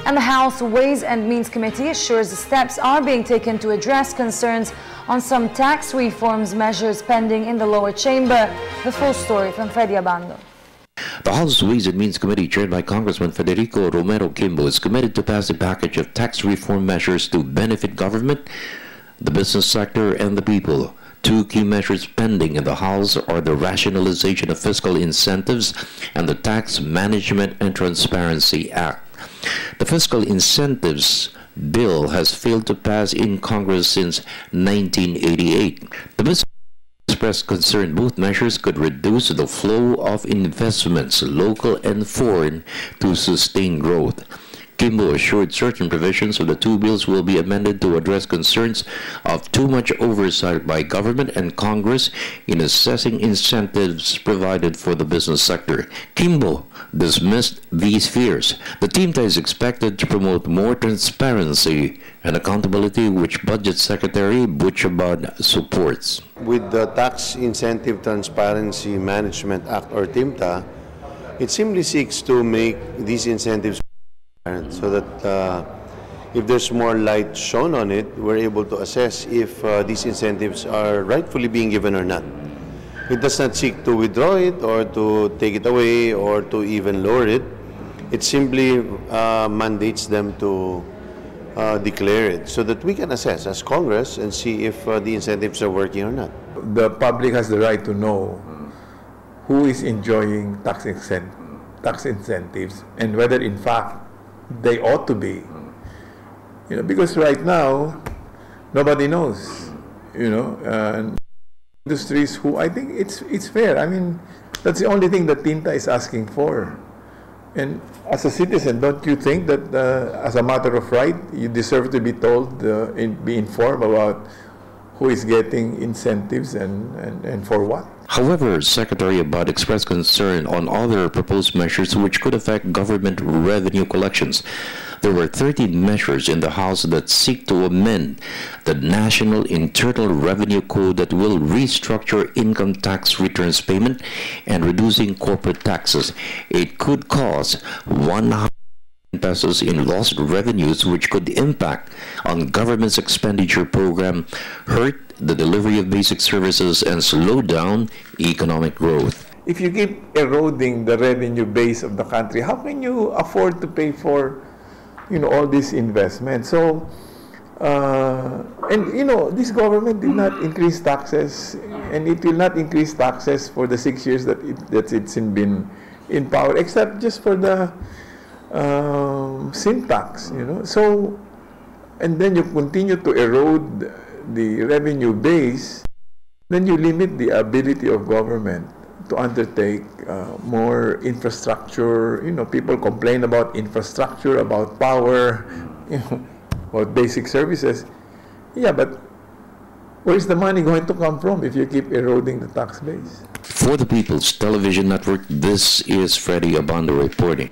And the House Ways and Means Committee assures the steps are being taken to address concerns on some tax reforms measures pending in the lower chamber. The full story from Freddie Abando. The House Ways and Means Committee, chaired by Congressman Federico Romero Kimbo, is committed to pass a package of tax reform measures to benefit government, the business sector, and the people. Two key measures pending in the House are the rationalization of fiscal incentives and the Tax Management and Transparency Act. The fiscal incentives bill has failed to pass in Congress since 1988. The business expressed concern both measures could reduce the flow of investments, local and foreign, to sustain growth. Kimbo assured certain provisions of the two bills will be amended to address concerns of too much oversight by government and Congress in assessing incentives provided for the business sector. Kimbo dismissed these fears. The team is expected to promote more transparency and accountability, which Budget Secretary Butch Abad supports. With the Tax Incentive Transparency Management Act, or TIMTA, it simply seeks to make these incentives so that if there's more light shown on it, we're able to assess if these incentives are rightfully being given or not. It does not seek to withdraw it or to take it away or to even lower it. It simply mandates them to declare it so that we can assess as Congress and see if the incentives are working or not. The public has the right to know who is enjoying tax incentives and whether in fact they ought to be, because right now nobody knows, and industries who I think it's fair. I mean, that's the only thing that TIMTA is asking for. And as a citizen, don't you think that as a matter of right, you deserve to be told, be informed about who is getting incentives and for what? However, Secretary Abad expressed concern on other proposed measures which could affect government revenue collections. There were 13 measures in the House that seek to amend the National Internal Revenue Code that will restructure income tax returns payment and reducing corporate taxes. It could cause 100 pesos in lost revenues, which could impact on government's expenditure program, hurt the delivery of basic services, and slow down economic growth. If you keep eroding the revenue base of the country, how can you afford to pay for, all these investments? So, this government did not increase taxes, and it will not increase taxes for the 6 years that it's been in power, except just for the sin tax, So, and then you continue to erode the revenue base, then you limit the ability of government to undertake more infrastructure. People complain about infrastructure, about power, about basic services. Yeah, but where's the money going to come from if you keep eroding the tax base? For the People's Television Network, this is Freddie Abando reporting.